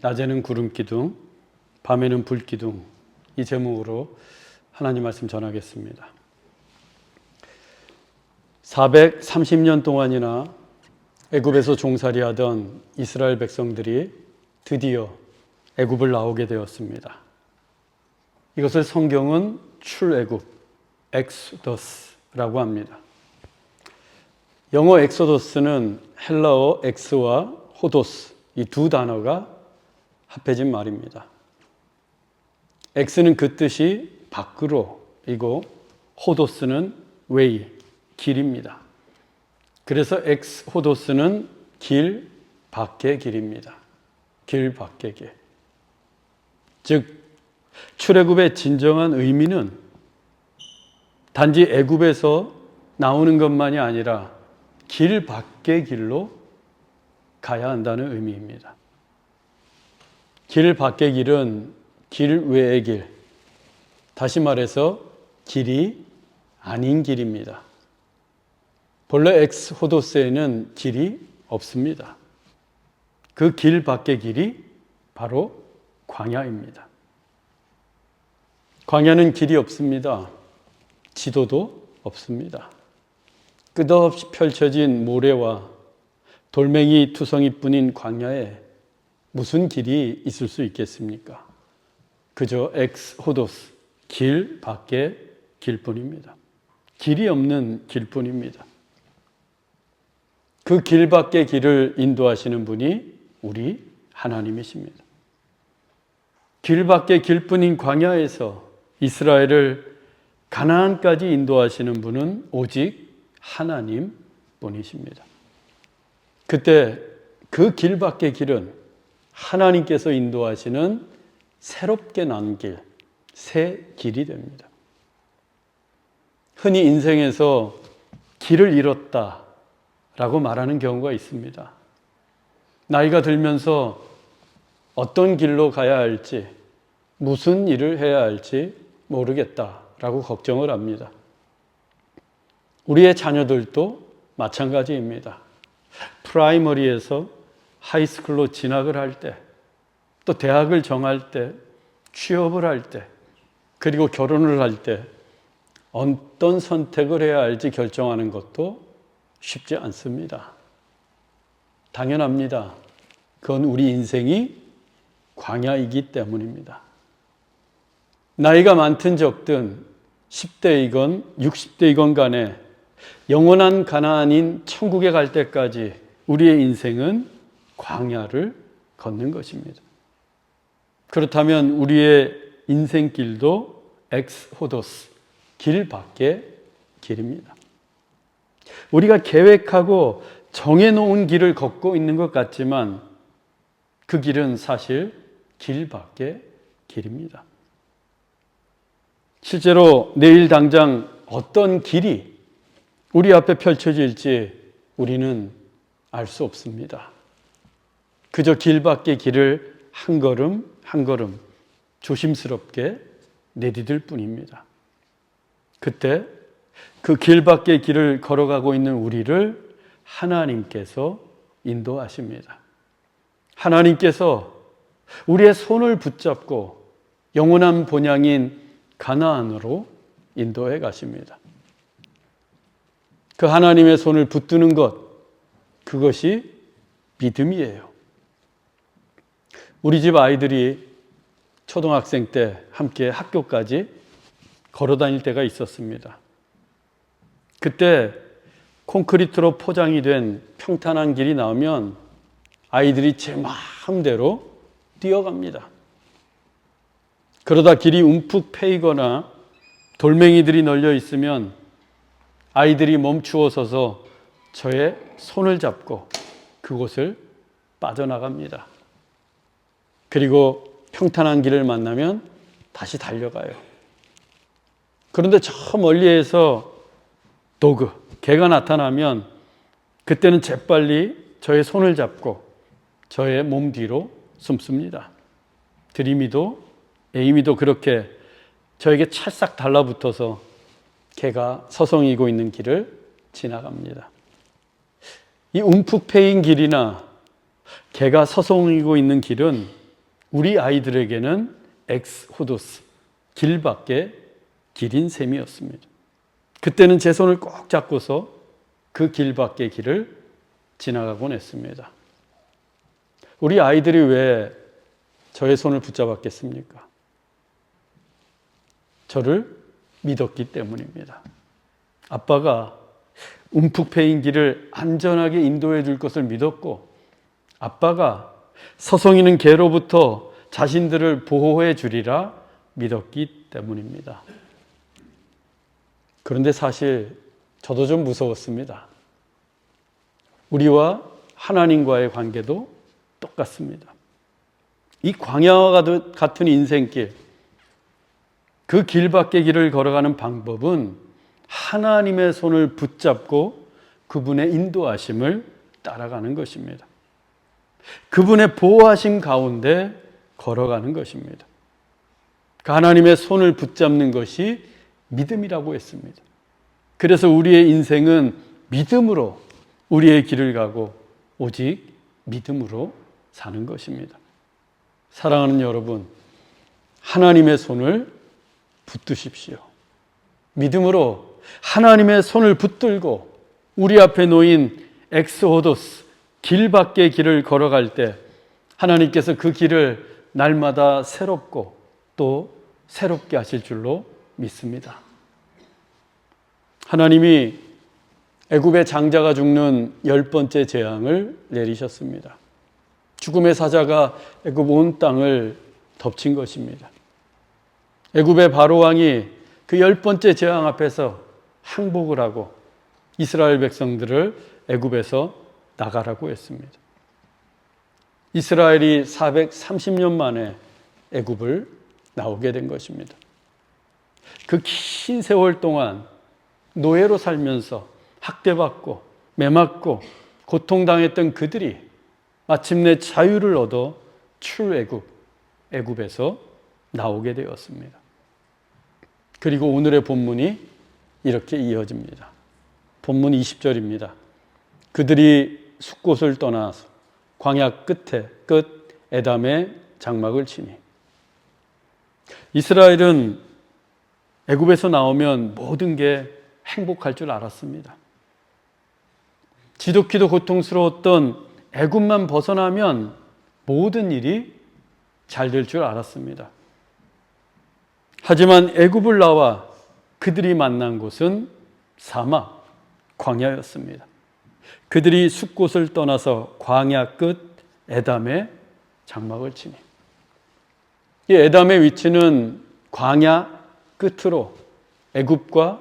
낮에는 구름 기둥, 밤에는 불 기둥, 이 제목으로 하나님 말씀 전하겠습니다. 430년 동안이나 애굽에서 종살이하던 이스라엘 백성들이 드디어 애굽을 나오게 되었습니다. 이것을 성경은 출애굽, 엑소더스라고 합니다. 영어 엑소더스는 헬라어 엑스와 호도스, 이 두 단어가 합해진 말입니다. 엑스는 그 뜻이 밖으로이고 호도스는 웨이, 길입니다. 그래서 엑스호도스는 길 밖의 길입니다. 길 밖의 길. 즉 출애굽의 진정한 의미는 단지 애굽에서 나오는 것만이 아니라 길 밖의 길로 가야 한다는 의미입니다. 길 밖의 길은 길 외의 길, 다시 말해서 길이 아닌 길입니다. 본래 엑스호도스에는 길이 없습니다. 그 길 밖의 길이 바로 광야입니다. 광야는 길이 없습니다. 지도도 없습니다. 끝없이 펼쳐진 모래와 돌멩이 투성이뿐인 광야에 무슨 길이 있을 수 있겠습니까? 그저 엑스호도스, 길 밖의 길뿐입니다. 길이 없는 길뿐입니다. 그 길 밖의 길을 인도하시는 분이 우리 하나님이십니다. 길 밖의 길뿐인 광야에서 이스라엘을 가나안까지 인도하시는 분은 오직 하나님 뿐이십니다. 그때 그 길 밖의 길은 하나님께서 인도하시는 새롭게 난 길, 새 길이 됩니다. 흔히 인생에서 길을 잃었다라고 말하는 경우가 있습니다. 나이가 들면서 어떤 길로 가야 할지, 무슨 일을 해야 할지 모르겠다라고 걱정을 합니다. 우리의 자녀들도 마찬가지입니다. 프라이머리에서 하이스쿨로 진학을 할 때, 또 대학을 정할 때, 취업을 할 때, 그리고 결혼을 할 때 어떤 선택을 해야 할지 결정하는 것도 쉽지 않습니다. 당연합니다. 그건 우리 인생이 광야이기 때문입니다. 나이가 많든 적든 10대이건 60대이건 간에 영원한 가나안인 천국에 갈 때까지 우리의 인생은 광야를 걷는 것입니다. 그렇다면 우리의 인생길도 엑스호도스, 길 밖의 길입니다. 우리가 계획하고 정해놓은 길을 걷고 있는 것 같지만 그 길은 사실 길 밖의 길입니다. 실제로 내일 당장 어떤 길이 우리 앞에 펼쳐질지 우리는 알 수 없습니다. 그저 길 밖의 길을 한 걸음 한 걸음 조심스럽게 내디딜 뿐입니다. 그때 그 길 밖의 길을 걸어가고 있는 우리를 하나님께서 인도하십니다. 하나님께서 우리의 손을 붙잡고 영원한 본향인 가나안으로 인도해 가십니다. 그 하나님의 손을 붙드는 것, 그것이 믿음이에요. 우리 집 아이들이 초등학생 때 함께 학교까지 걸어 다닐 때가 있었습니다. 그때 콘크리트로 포장이 된 평탄한 길이 나오면 아이들이 제 마음대로 뛰어갑니다. 그러다 길이 움푹 패이거나 돌멩이들이 널려 있으면 아이들이 멈추어 서서 저의 손을 잡고 그곳을 빠져나갑니다. 그리고 평탄한 길을 만나면 다시 달려가요. 그런데 저 멀리에서 도그, 개가 나타나면 그때는 재빨리 저의 손을 잡고 저의 몸 뒤로 숨습니다. 드림이도 에이미도 그렇게 저에게 찰싹 달라붙어서 개가 서성이고 있는 길을 지나갑니다. 이 움푹 패인 길이나 개가 서성이고 있는 길은 우리 아이들에게는 엑스호도스, 길밖에 길인 셈이었습니다. 그때는 제 손을 꼭 잡고서 그 길밖의 길을 지나가곤 했습니다. 우리 아이들이 왜 저의 손을 붙잡았겠습니까? 저를 믿었기 때문입니다. 아빠가 움푹 패인 길을 안전하게 인도해 줄 것을 믿었고, 아빠가 서성이는 개로부터 자신들을 보호해 주리라 믿었기 때문입니다. 그런데 사실 저도 좀 무서웠습니다. 우리와 하나님과의 관계도 똑같습니다. 이 광야와 같은 인생길, 그 길밖의 길을 걸어가는 방법은 하나님의 손을 붙잡고 그분의 인도하심을 따라가는 것입니다. 그분의 보호하심 가운데 걸어가는 것입니다. 그 하나님의 손을 붙잡는 것이 믿음이라고 했습니다. 그래서 우리의 인생은 믿음으로 우리의 길을 가고 오직 믿음으로 사는 것입니다. 사랑하는 여러분, 하나님의 손을 붙드십시오. 믿음으로 하나님의 손을 붙들고 우리 앞에 놓인 엑스호도스, 길밖의 길을 걸어갈 때 하나님께서 그 길을 날마다 새롭고 또 새롭게 하실 줄로 믿습니다. 하나님이 애굽의 장자가 죽는 10번째 재앙을 내리셨습니다. 죽음의 사자가 애굽 온 땅을 덮친 것입니다. 애굽의 바로 왕이 그 10번째 재앙 앞에서 항복을 하고 이스라엘 백성들을 애굽에서 나가라고 했습니다. 이스라엘이 430년 만에 애굽을 나오게 된 것입니다. 그 긴 세월 동안 노예로 살면서 학대받고 매맞고 고통당했던 그들이 마침내 자유를 얻어 출애굽, 애굽에서 나오게 되었습니다. 그리고 오늘의 본문이 이렇게 이어집니다. 본문 20절입니다. 그들이 숫곳을 떠나서 광야 끝 에담의 장막을 치니. 이스라엘은 애굽에서 나오면 모든 게 행복할 줄 알았습니다. 지독히도 고통스러웠던 애굽만 벗어나면 모든 일이 잘 될 줄 알았습니다. 하지만 애굽을 나와 그들이 만난 곳은 사막, 광야였습니다. 그들이 숫곳을 떠나서 광야 끝 에담의 장막을 치니. 이 에담의 위치는 광야 끝으로 애굽과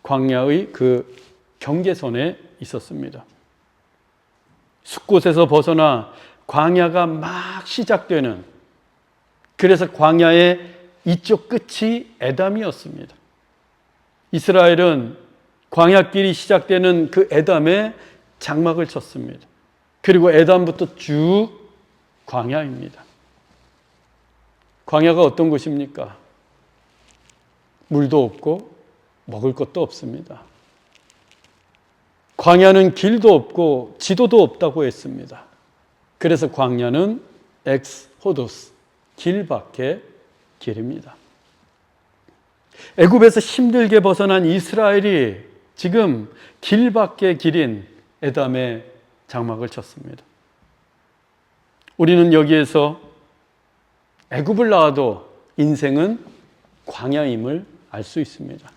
광야의 그 경계선에 있었습니다. 숫곳에서 벗어나 광야가 막 시작되는, 그래서 광야의 이쪽 끝이 에담이었습니다. 이스라엘은 광야길이 시작되는 그 에담에 장막을 쳤습니다. 그리고 에담부터 쭉 광야입니다. 광야가 어떤 곳입니까? 물도 없고 먹을 것도 없습니다. 광야는 길도 없고 지도도 없다고 했습니다. 그래서 광야는 엑스호도스, 길밖에 길입니다. 애굽에서 힘들게 벗어난 이스라엘이 지금 길밖에 길인 에담에 장막을 쳤습니다. 우리는 여기에서 애굽을 나와도 인생은 광야임을 알 수 있습니다.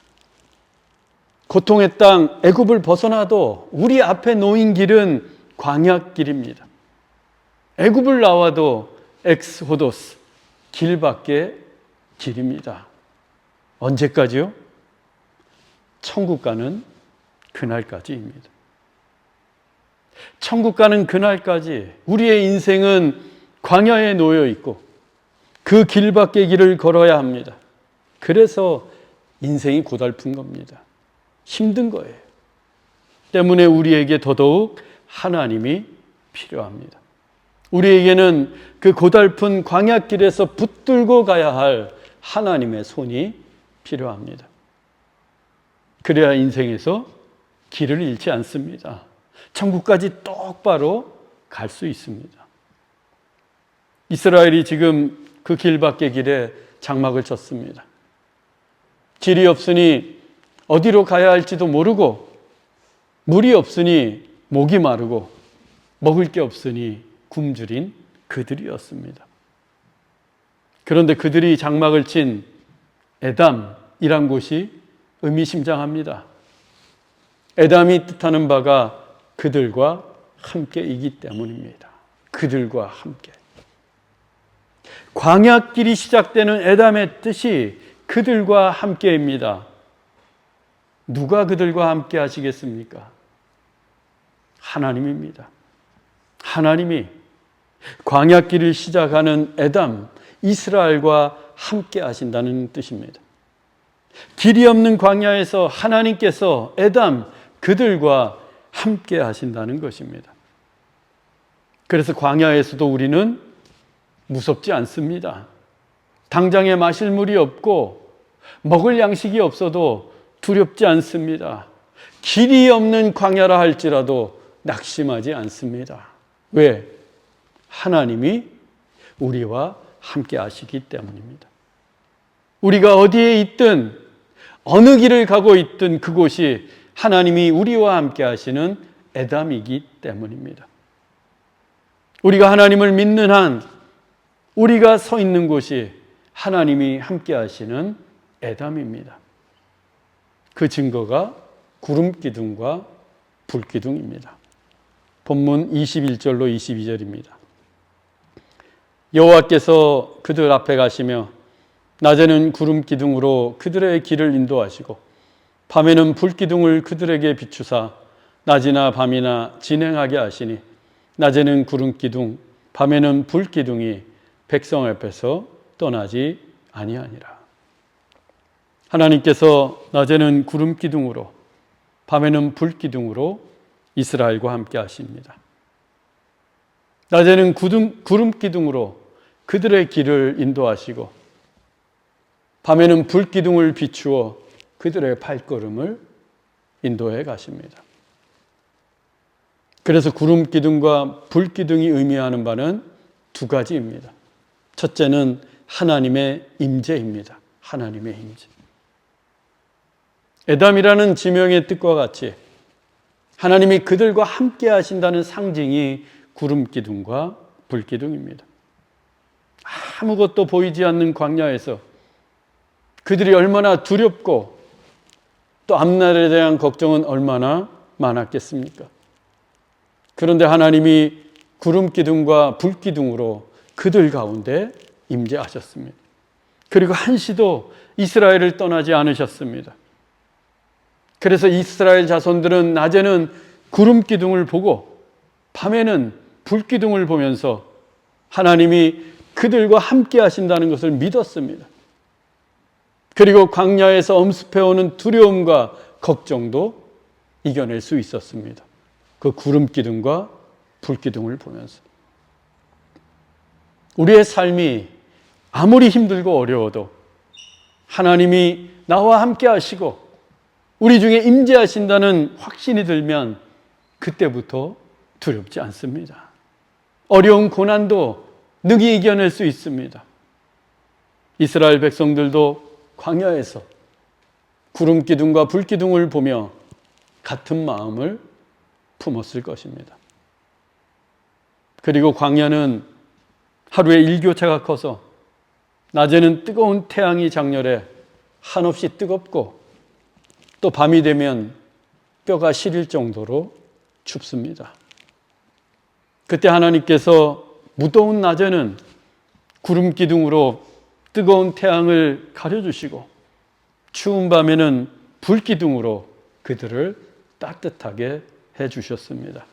고통의 땅 애굽을 벗어나도 우리 앞에 놓인 길은 광야길입니다. 애굽을 나와도 엑스호도스, 길밖에 길입니다. 언제까지요? 천국 가는 그날까지입니다. 천국 가는 그날까지 우리의 인생은 광야에 놓여 있고 그 길밖의 길을 걸어야 합니다. 그래서 인생이 고달픈 겁니다. 힘든 거예요. 때문에 우리에게 더더욱 하나님이 필요합니다. 우리에게는 그 고달픈 광야길에서 붙들고 가야 할 하나님의 손이 필요합니다. 그래야 인생에서 길을 잃지 않습니다. 천국까지 똑바로 갈 수 있습니다. 이스라엘이 지금 그 길밖의 길에 장막을 쳤습니다. 길이 없으니 어디로 가야 할지도 모르고, 물이 없으니 목이 마르고, 먹을 게 없으니 굶주린 그들이었습니다. 그런데 그들이 장막을 친 에담이란 곳이 의미심장합니다. 에담이 뜻하는 바가 그들과 함께이기 때문입니다. 그들과 함께. 광야길이 시작되는 에담의 뜻이 그들과 함께입니다. 누가 그들과 함께 하시겠습니까? 하나님입니다. 하나님이 광야길을 시작하는 에담, 이스라엘과 함께 하신다는 뜻입니다. 길이 없는 광야에서 하나님께서 에담, 그들과 함께 하신다는 것입니다. 그래서 광야에서도 우리는 무섭지 않습니다. 당장에 마실 물이 없고 먹을 양식이 없어도 두렵지 않습니다. 길이 없는 광야라 할지라도 낙심하지 않습니다. 왜? 하나님이 우리와 함께 하시기 때문입니다. 우리가 어디에 있든 어느 길을 가고 있든 그곳이 하나님이 우리와 함께 하시는 에담이기 때문입니다. 우리가 하나님을 믿는 한 우리가 서 있는 곳이 하나님이 함께 하시는 에담입니다. 그 증거가 구름기둥과 불기둥입니다. 본문 21절로 22절입니다. 여호와께서 그들 앞에 가시며 낮에는 구름기둥으로 그들의 길을 인도하시고 밤에는 불기둥을 그들에게 비추사 낮이나 밤이나 진행하게 하시니 낮에는 구름기둥 밤에는 불기둥이 백성 앞에서 떠나지 아니하니라. 하나님께서 낮에는 구름기둥으로 밤에는 불기둥으로 이스라엘과 함께 하십니다. 낮에는 구름기둥으로 그들의 길을 인도하시고 밤에는 불기둥을 비추어 그들의 발걸음을 인도해 가십니다. 그래서 구름기둥과 불기둥이 의미하는 바는 두 가지입니다. 첫째는 하나님의 임재입니다. 하나님의 임재. 에담이라는 지명의 뜻과 같이 하나님이 그들과 함께 하신다는 상징이 구름기둥과 불기둥입니다. 아무것도 보이지 않는 광야에서 그들이 얼마나 두렵고 또 앞날에 대한 걱정은 얼마나 많았겠습니까? 그런데 하나님이 구름기둥과 불기둥으로 그들 가운데 임재하셨습니다. 그리고 한시도 이스라엘을 떠나지 않으셨습니다. 그래서 이스라엘 자손들은 낮에는 구름기둥을 보고 밤에는 불기둥을 보면서 하나님이 그들과 함께 하신다는 것을 믿었습니다. 그리고 광야에서 엄습해오는 두려움과 걱정도 이겨낼 수 있었습니다. 그 구름기둥과 불기둥을 보면서. 우리의 삶이 아무리 힘들고 어려워도 하나님이 나와 함께 하시고 우리 중에 임재하신다는 확신이 들면 그때부터 두렵지 않습니다. 어려운 고난도 능히 이겨낼 수 있습니다. 이스라엘 백성들도 광야에서 구름기둥과 불기둥을 보며 같은 마음을 품었을 것입니다. 그리고 광야는 하루에 일교차가 커서 낮에는 뜨거운 태양이 장렬해 한없이 뜨겁고 또 밤이 되면 뼈가 시릴 정도로 춥습니다. 그때 하나님께서 무더운 낮에는 구름기둥으로 뜨거운 태양을 가려주시고 추운 밤에는 불기둥으로 그들을 따뜻하게 해주셨습니다.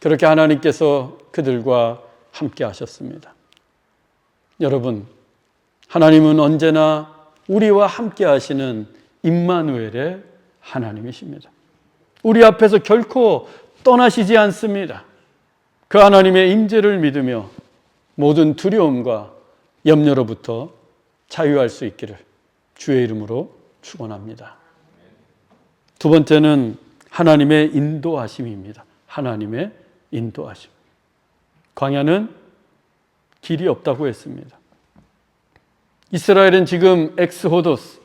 그렇게 하나님께서 그들과 함께 하셨습니다. 여러분, 하나님은 언제나 우리와 함께 하시는 임마누엘의 하나님이십니다. 우리 앞에서 결코 떠나시지 않습니다. 그 하나님의 임재를 믿으며 모든 두려움과 염려로부터 자유할 수 있기를 주의 이름으로 축원합니다. 두 번째는 하나님의 인도하심입니다. 하나님의 인도하심. 광야는 길이 없다고 했습니다. 이스라엘은 지금 엑스호도스,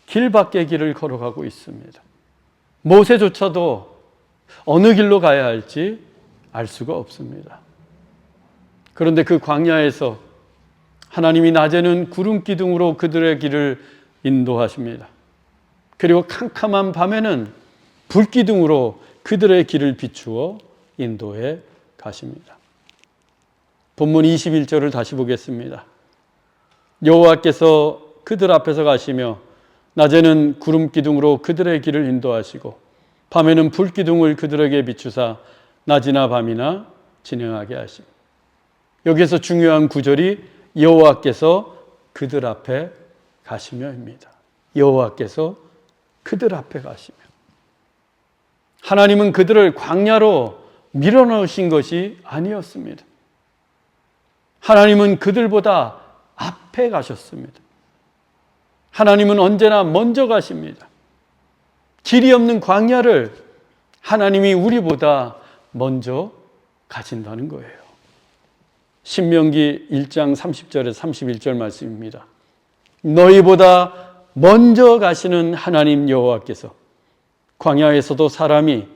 길 밖의 길을 걸어가고 있습니다. 모세조차도 어느 길로 가야 할지 알 수가 없습니다. 그런데 그 광야에서 하나님이 낮에는 구름 기둥으로 그들의 길을 인도하십니다. 그리고 캄캄한 밤에는 불 기둥으로 그들의 길을 비추어 인도해 가십니다. 본문 21절을 다시 보겠습니다. 여호와께서 그들 앞에서 가시며 낮에는 구름 기둥으로 그들의 길을 인도하시고 밤에는 불 기둥을 그들에게 비추사 낮이나 밤이나 진행하게 하심. 여기에서 중요한 구절이 여호와께서 그들 앞에 가시며입니다. 여호와께서 그들 앞에 가시며. 하나님은 그들을 광야로 밀어넣으신 것이 아니었습니다. 하나님은 그들보다 앞에 가셨습니다. 하나님은 언제나 먼저 가십니다. 길이 없는 광야를 하나님이 우리보다 먼저 가신다는 거예요. 신명기 1장 30절에서 31절 말씀입니다. 너희보다 먼저 가시는 하나님 여호와께서 광야에서도 사람이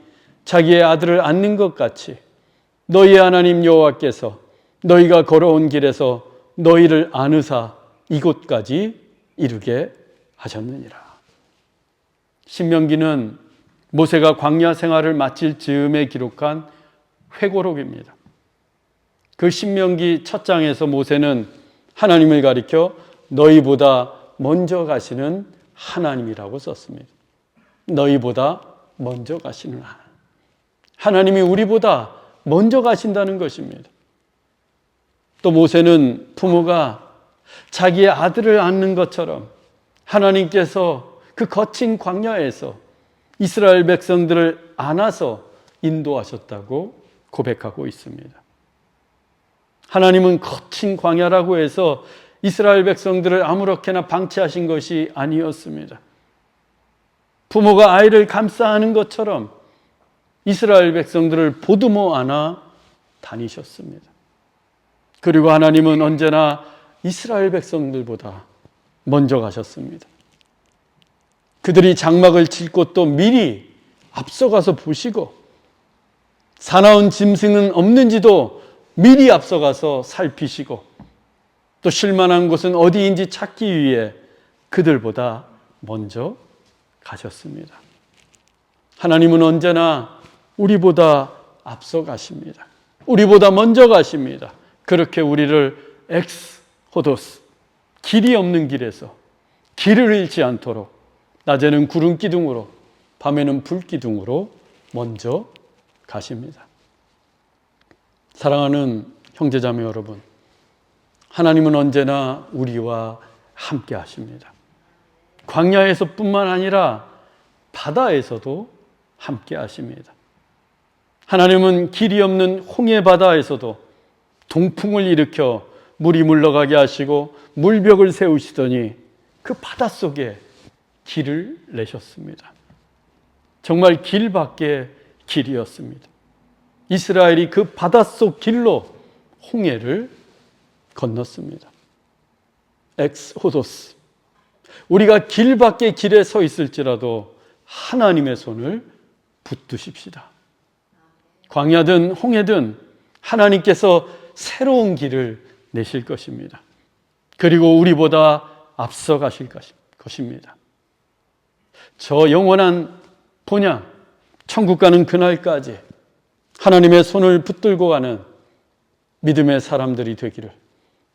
자기의 아들을 안는 것 같이 너희의 하나님 여호와께서 너희가 걸어온 길에서 너희를 안으사 이곳까지 이르게 하셨느니라. 신명기는 모세가 광야 생활을 마칠 즈음에 기록한 회고록입니다. 그 신명기 첫 장에서 모세는 하나님을 가리켜 너희보다 먼저 가시는 하나님이라고 썼습니다. 너희보다 먼저 가시는 하나님. 하나님이 우리보다 먼저 가신다는 것입니다. 또 모세는 부모가 자기의 아들을 안는 것처럼 하나님께서 그 거친 광야에서 이스라엘 백성들을 안아서 인도하셨다고 고백하고 있습니다. 하나님은 거친 광야라고 해서 이스라엘 백성들을 아무렇게나 방치하신 것이 아니었습니다. 부모가 아이를 감싸 안는 것처럼 이스라엘 백성들을 보듬어 안아 다니셨습니다. 그리고 하나님은 언제나 이스라엘 백성들보다 먼저 가셨습니다. 그들이 장막을 칠 곳도 미리 앞서가서 보시고 사나운 짐승은 없는지도 미리 앞서가서 살피시고 또 쉴만한 곳은 어디인지 찾기 위해 그들보다 먼저 가셨습니다. 하나님은 언제나 우리보다 앞서 가십니다. 우리보다 먼저 가십니다. 그렇게 우리를 엑스호도스, 길이 없는 길에서 길을 잃지 않도록 낮에는 구름 기둥으로 밤에는 불 기둥으로 먼저 가십니다. 사랑하는 형제자매 여러분, 하나님은 언제나 우리와 함께 하십니다. 광야에서뿐만 아니라 바다에서도 함께 하십니다. 하나님은 길이 없는 홍해 바다에서도 동풍을 일으켜 물이 물러가게 하시고 물벽을 세우시더니 그 바닷속에 길을 내셨습니다. 정말 길 밖의 길이었습니다. 이스라엘이 그 바닷속 길로 홍해를 건넜습니다. 엑스호도스. 우리가 길 밖의 길에 서 있을지라도 하나님의 손을 붙드십시다. 광야든 홍해든 하나님께서 새로운 길을 내실 것입니다. 그리고 우리보다 앞서 가실 것입니다. 저 영원한 본향, 천국 가는 그날까지 하나님의 손을 붙들고 가는 믿음의 사람들이 되기를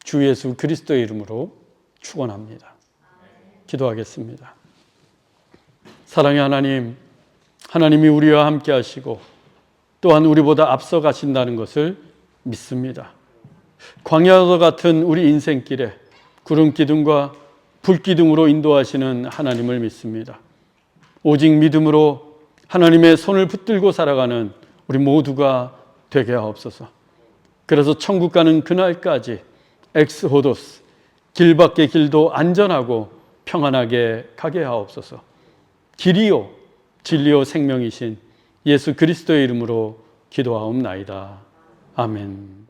주 예수 그리스도의 이름으로 축원합니다. 기도하겠습니다. 사랑의 하나님, 하나님이 우리와 함께 하시고 또한 우리보다 앞서 가신다는 것을 믿습니다. 광야와 같은 우리 인생길에 구름 기둥과 불 기둥으로 인도하시는 하나님을 믿습니다. 오직 믿음으로 하나님의 손을 붙들고 살아가는 우리 모두가 되게 하옵소서. 그래서 천국 가는 그날까지 엑스호도스, 길 밖의 길도 안전하고 평안하게 가게 하옵소서. 길이요 진리요 생명이신 예수 그리스도의 이름으로 기도하옵나이다. 아멘.